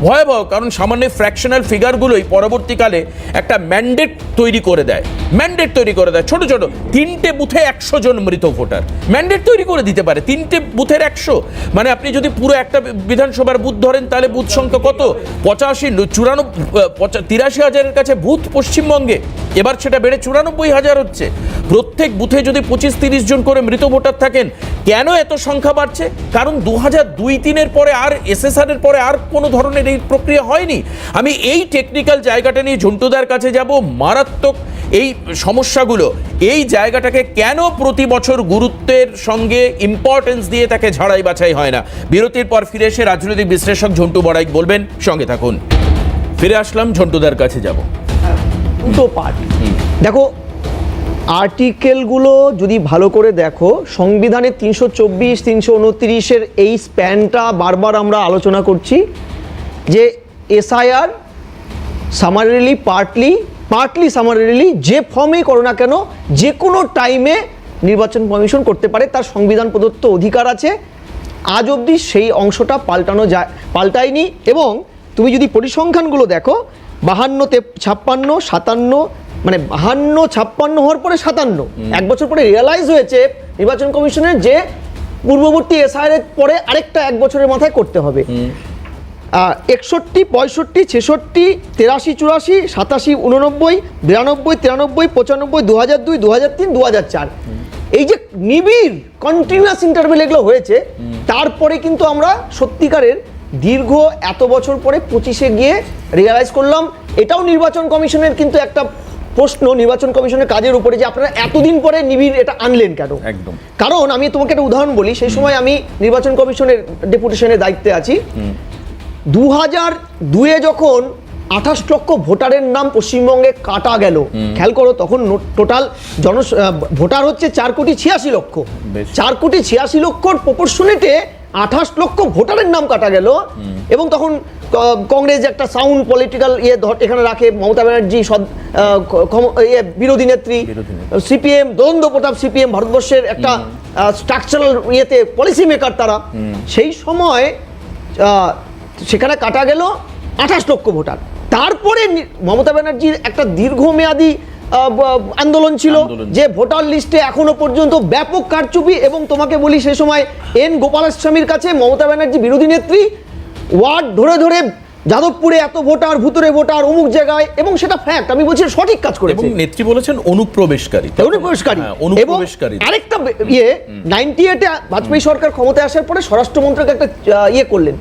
ভয়াবহ, কারণ সামান্য ফ্র্যাকশনাল ফিগারগুলোই পরবর্তীকালে একটা ম্যান্ডেট তৈরি করে দেয়। ছোট ছোট 3টে বুথে 100 জন মৃত ভোটার ম্যান্ডেট তৈরি করে দিতে পারে। 3টে বুথের 100, মানে আপনি যদি পুরো একটা বিধানসভার বুথ ধরেন তাহলে বুথ সংখ্যা কত? 83 হাজারের কাছে বুথ পশ্চিমবঙ্গে, এবার সেটা বেড়ে 94,000 হচ্ছে। প্রত্যেক বুথে যদি 25-30 জন করে মৃত ভোটার থাকেন, কেন এত সংখ্যা বাড়ছে? কারণ 2002-03 পরে আর এসএসআর এর পরে আর কোনো ধরনের এই প্রক্রিয়া হয়নি। আমি এই টেকনিক্যাল জায়গাটা নিয়ে ঝন্টুদার কাছে যাব। মারাত্মক এই সমস্যাগুলো, এই জায়গাটাকে কেন প্রতি বছর গুরুত্বের সঙ্গে ইম্পর্টেন্স দিয়ে তাকে ঝাড়াই বাছাই হয় না? বিরতির পর ফিরে এসে রাজনৈতিক বিশ্লেষক ঝন্টু বড়াইক বলবেন, সঙ্গে থাকুন। ফিরে আসলাম, ঝন্টুদার কাছে যাব। দুটো পার্ট দেখো, আর্টিকেলগুলো যদি ভালো করে দেখো, সংবিধানের 324, 329 এই স্প্যানটা বারবার আমরা আলোচনা করছি যে এসআইআর সামারিলি পার্টলি সামারিলি যে ফর্মেই করো না কেন, যে কোনো টাইমে নির্বাচন কমিশন করতে পারে, তার সংবিধান প্রদত্ত অধিকার আছে। আজ অবধি সেই অংশটা পাল্টায়নি। এবং তুমি যদি পরিসংখ্যানগুলো দেখো, 52, 56, 57, মানে 52, 56 হওয়ার পরে 57, এক বছর পরে রিয়েলাইজ হয়েছে নির্বাচন কমিশনের যে পূর্ববর্তী এসআইআর এর পরে আরেকটা 1 বছরের মাথায় করতে হবে। 61, 65, 66, 83, 84, 87, 89, 92, 93, 95, 2002, 2003, 2004, এই যে নিবিড় কন্টিনিউয়াস ইন্টারভেল এগুলো হয়েছে, তারপরে কিন্তু আমরা সত্যিকারের দীর্ঘ এত বছর পরে 25-এ গিয়ে রিয়েলাইজ করলাম। এটাও নির্বাচন কমিশনের কিন্তু একটা প্রশ্ন, নির্বাচন কমিশনের কাজের উপরে, যে আপনারা এতদিন পরে নিবিড় এটা আনলেন কেন? একদম। কারণ আমি তোমাকে একটা উদাহরণ বলি, সেই সময় আমি নির্বাচন কমিশনের ডেপুটেশনের দায়িত্বে আছি। 2002-এ যখন 28 লক্ষ ভোটারের নাম পশ্চিমবঙ্গে কাটা গেল, খেয়াল করো, তখন টোটাল ভোটার হচ্ছে 4,86,00,000। 4,86,00,000 প্রপোর্শনেটে 28 লক্ষ ভোটারের নাম কাটা গেল। এবং তখন কংগ্রেস একটা সাউন্ড পলিটিক্যাল এখানে রাখে, মমতা ব্যানার্জি বিরোধী নেত্রী, সিপিএম দোলন্দ প্রতাপ, সিপিএম ভারতবর্ষের একটা স্ট্রাকচারাল পলিসি মেকার তারা। সেই সময় সেখানে কাটা গেল 28 লক্ষ ভোটার। তারপরে মমতা ব্যানার্জির একটা দীর্ঘমেয়াদী আন্দোলন ছিল যে ভোটার লিস্টে এখনো পর্যন্ত ব্যাপক কারচুপি। এবং তোমাকে বলি, সে সময় এন গোপালাস্বামীর কাছে মমতা ব্যানার্জি বিরোধী নেত্রী ওয়ার্ড ধরে ধরে যাদবপুরে এত ভোটার, ভুতুরে ভোটার, অমুক জায়গায়, এবং সেটা ফ্যাক্ট, আমি বলছি সঠিক কাজ করেছে। এবং নেত্রী বলেছেন অনুপ্রবেশকারী। এবং আরেকটা 98-এ বাজপেয়ী সরকার ক্ষমতায় আসার পরে স্বরাষ্ট্রমন্ত্রক একটা করলেন,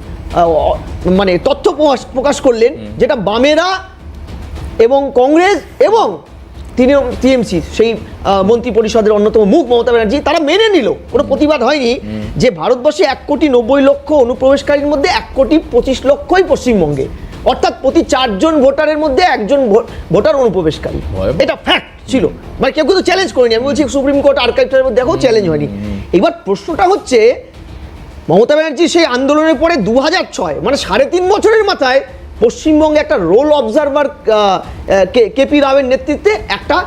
মানে তথ্য প্রকাশ করলেন, যেটা বামেরা এবং কংগ্রেস এবং টিএমসি সেই মন্ত্রী পরিষদের অন্যতম মুখ মমতা ব্যানার্জি, তারা মেনে নিল, কোনো প্রতিবাদ হয়নি, যে ভারতবর্ষে 1,90,00,000 অনুপ্রবেশকারীর মধ্যে 1,25,00,000ই পশ্চিমবঙ্গে, অর্থাৎ প্রতি 4 জন ভোটারের মধ্যে 1 জন ভোটার অনুপ্রবেশকারী। এটা ফ্যাক্ট ছিল, মানে কেউ কিন্তু চ্যালেঞ্জ করেনি। আমি বলছি সুপ্রিম কোর্ট আর্কাইভটার মধ্যে দেখো, চ্যালেঞ্জ হয়নি। এবার প্রশ্নটা হচ্ছে, মমতা ব্যানার্জি সেই আন্দোলনের পরে 2006, মানে 3.5 বছরের মাথায় পশ্চিমবঙ্গে একটা রোল অবজারভার কেপি রাওয়ের নেতৃত্বে একটা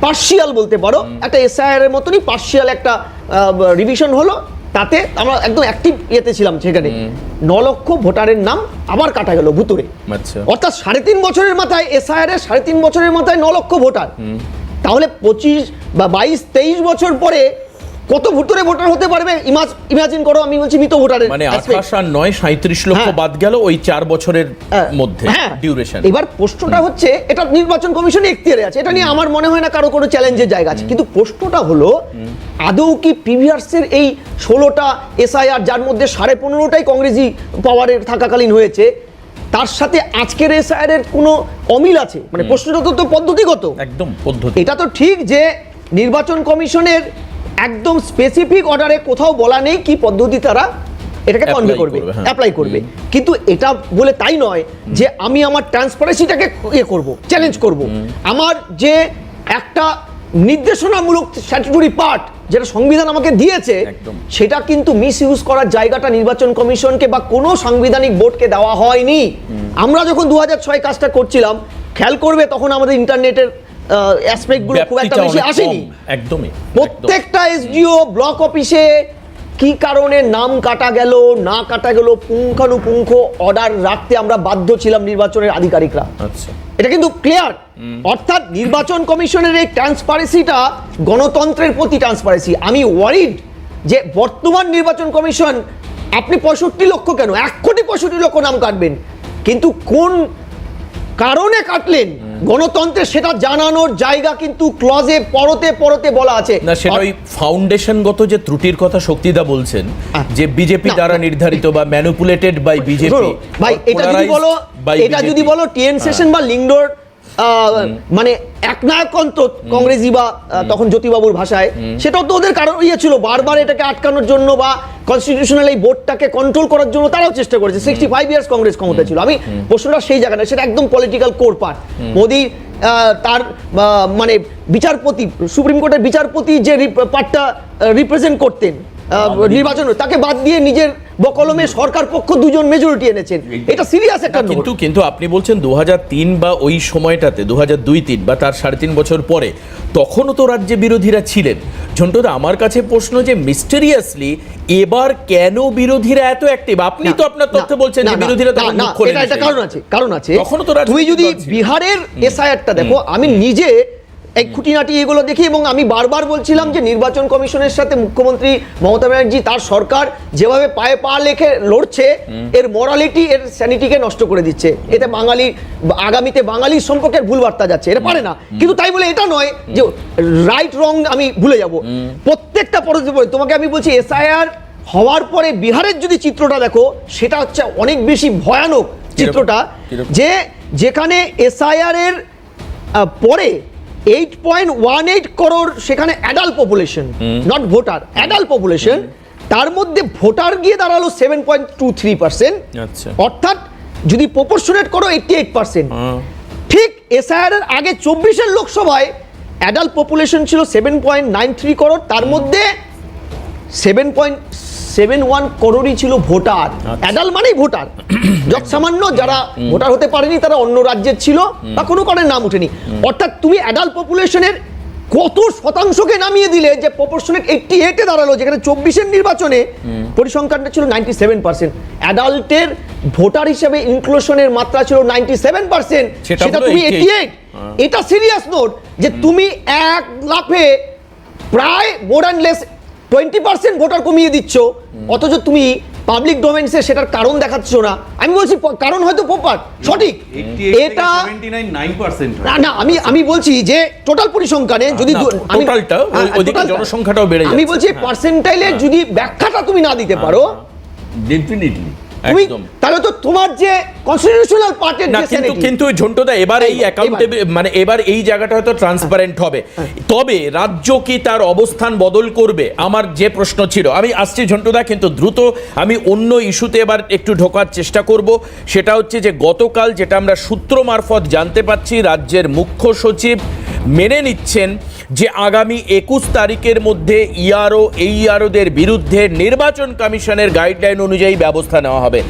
পার্শিয়াল বলতে পারো, একটা এসআইআর এর মতনই পার্শিয়াল একটা রিভিশন হলো। তাতে আমরা একদম অ্যাক্টিভ ছিলাম। সেখানে 9 লক্ষ ভোটারের নাম আবার কাটা গেল ভুতুরে। অর্থাৎ 3.5 বছরের মাথায় এসআইআর এর 3.5 বছরের মাথায় 9 লক্ষ ভোটার। তাহলে 25 বা 22-23 বছর পরে কত ভুতুরে ভোটার হতে পারবে ইমাজিন করো। আমি বলছি মৃত ভোটারের, মানে 28 আর 9 37 লক্ষ বাদ গেল ওই 4 বছরের মধ্যে ডিউরেশন। এবার প্রশ্নটা হচ্ছে, এটা নির্বাচন কমিশনের এখতিয়ারে আছে, এটা নিয়ে আমার মনে হয় না কারো কোনো চ্যালেঞ্জের জায়গা আছে। কিন্তু প্রশ্নটা হলো, আদৌ কি প্রিভিয়াসের এই 16টা এসআইআর, যার মধ্যে 15.5টাই কংগ্রেসই পাওয়ারে থাকাকালীন হয়েছে, তার সাথে আজকের এসআইআর এর কোনো অমিল আছে? মানে প্রশ্নটা তো পদ্ধতিগত, একদম পদ্ধতি। এটা তো ঠিক যে নির্বাচন কমিশনের একদম স্পেসিফিক অর্ডারে কোথাও বলা নেই কি পদ্ধতি তারা এটাকে কনভে করবে, অ্যাপ্লাই করবে। কিন্তু এটা বলে তাই নয় যে আমি আমার ট্রান্সপারেন্সিটাকে করব, চ্যালেঞ্জ করব। আমার যে একটা নির্দেশনামূলক স্ট্যাটুটরি পার্ট যেটা সংবিধান আমাকে দিয়েছে, সেটা কিন্তু মিস ইউজ করার জায়গাটা নির্বাচন কমিশনকে বা কোনো সাংবিধানিক বোর্ডকে দেওয়া হয়নি। আমরা যখন 2006 কাজটা করছিলাম, খেয়াল করবে, তখন আমাদের ইন্টারনেটের অ্যাসপেক্টগুলো খুব একটা বেশি আসেনি। একদমই প্রত্যেকটা এসডিও ব্লক অফিসে কি কারণে নাম কাটা গেল না কাটা গেল পুঙ্খানুপুঙ্খ অর্ডার রাখতে আমরা বাধ্য ছিলাম নির্বাচনের আধিকারিকরা। আচ্ছা, এটা কিন্তু ক্লিয়ার। অর্থাৎ নির্বাচন কমিশনের এই ট্রান্সপারেন্সিটা গণতন্ত্রের প্রতি ট্রান্সপারেন্সি। আমি ওয়ারিড যে বর্তমান নির্বাচন কমিশন আপনি 65 লক্ষ কেন 1,65 লক্ষ নাম কাটবেন, কিন্তু কোন কারণে কাটলেন গণতন্ত্রের সেটা জানানোর জায়গা কিন্তু ক্লজে পরতে পরতে বলা আছে। না সেটা ওই ফাউন্ডেশনগত যে ত্রুটির কথা শক্তিদা বলছেন যে বিজেপি দ্বারা নির্ধারিত বা ম্যানিপুলেটেড বাই বিজেপি। ভাই এটা যদি বলো টিএন সেশন বা লিংডোর মানে একনায়কত্ব কংগ্রেসি বা তখন জ্যোতিবাবুর ভাষায়, সেটাও তো ওদের কারণ ইয়ে ছিল, বারবার এটাকে আটকানোর জন্য বা কনস্টিটিউশনাল এই বোর্ডটাকে কন্ট্রোল করার জন্য তারাও চেষ্টা করেছে। 65 ইয়ার্স কংগ্রেস ক্ষমতা ছিল। আমি প্রশ্নটা সেই জায়গা না, সেটা একদম পলিটিক্যাল কোর পার্ট। মোদি তার মানে বিচারপতি, সুপ্রিম কোর্টের বিচারপতি যে পার্টটা রিপ্রেজেন্ট করতেন নির্বাচন, তাকে বাদ দিয়ে নিজের বকলমে সরকার পক্ষ দুজন মেজরিটি এনেছেন। এটা সিরিয়াস একটা। কিন্তু আপনি বলছেন 2003 বা ওই সময়টাতে 2002-03 বা তার 3.5 বছর পরে তখনও তো রাজ্যে বিরোধীরা ছিলেন। ঝন্টুদা, আমার কাছে প্রশ্ন যে মিস্টেরিয়াসলি এবার কেন বিরোধীরা এত অ্যাক্টিভ? আপনি তো আপনার তথ্য বলছেন যে বিরোধীরা তখন মুখ খোলেন। এটা কারণ আছে। তখনও তো তুমি যদি বিহারের এসআইআরটা দেখো, আমি নিজে এই খুঁটিনাটি এগুলো দেখি এবং আমি বারবার বলছিলাম যে নির্বাচন কমিশনের সাথে মুখ্যমন্ত্রী মমতা ব্যানার্জি তার সরকার যেভাবে পায়ে পা লেখে লড়ছে, এর মরালিটি এর স্যানিটিকে নষ্ট করে দিচ্ছে। এতে বাঙালি আগামীতে বাঙালির সম্পর্কে ভুল বার্তা যাচ্ছে। এটা পারে না, কিন্তু তাই বলে এটা নয় যে রাইট রং আমি ভুলে যাব। প্রত্যেকটা পরে তোমাকে আমি বলছি এসআইআর হওয়ার পরে বিহারের যদি চিত্রটা দেখো, সেটা হচ্ছে অনেক বেশি ভয়ানক চিত্রটা। যেখানে এসআইআর এর পরে 8.18 করোড় সেখানে adult population, not voter, adult population, তার মধ্যে ভোটার গিয়ে দাঁড়ালো 7.23%। অর্থাৎ যদি প্রপোর্শনেট করো 88%। ঠিক এসআইআর এর আগে 24-এর লোকসভায় অ্যাডাল্ট পপুলেশন ছিল 7.93 করোড়, তার মধ্যে 7.71 করোড়ই ছিল ভোটার। অ্যাডাল্ট মানেই ভোটার। যত সামান্য যারা ভোটার হতে পারেনি তারা অন্য রাজ্যের ছিল বা কোনো কারণে নাম ওঠেনি। অর্থাৎ তুমি অ্যাডাল্ট পপুলেশনের কত শতাংশকে নামিয়ে দিলে যে প্রপোর্শনেট 88-এ দাঁড়ালো, যেখানে 24-এর নির্বাচনে পরিসংখ্যানটা ছিল 97%। অ্যাডাল্টের ভোটার হিসেবে ইনক্লুশনের মাত্রা ছিল 97%, সেটা তুমি 88। এটা সিরিয়াস নোট যে তুমি এক লাফে প্রায় মোর অ্যান্ড লেস 20% ভোটার কমিয়ে দিচ্ছ, অথচ তুমি পাবলিক ডোমেইনসে সেটার কারণ দেখাচ্ছ না। আমি বলছি কারণ হয়তো প্রপার সঠিক, এটা 79%। না আমি বলছি যে টোটাল পরিসংখ্যানে যদি জনসংখ্যাটাও বেড়ে, আমি বলছি পার্সেন্টাইলে যদি ব্যাখ্যাটা তুমি না দিতে পারো, ডেফিনিটলি তাহলে তো তোমার যে কনস্টিটিউশনাল পার্টের কিন্তু ঝন্টুদা এবার এই অ্যাকাউন্টেবল মানে এবার এই জায়গাটা হয়তো ট্রান্সপারেন্ট হবে। তবে রাজ্য কি তার অবস্থান বদল করবে? আমার যে প্রশ্ন ছিল, আমি আসছি ঝন্টুদা, কিন্তু দ্রুত আমি অন্য ইস্যুতে এবার একটু ঢোকার চেষ্টা করব। সেটা হচ্ছে যে গতকাল যেটা আমরা সূত্র মারফত জানতে পাচ্ছি, রাজ্যের মুখ্য সচিব মেনে নিচ্ছেন যে আগামী 21 তারিখের মধ্যে ইআরও এইআরওদের বিরুদ্ধে নির্বাচন কমিশনের গাইডলাইন অনুযায়ী ব্যবস্থা নেওয়া হবে।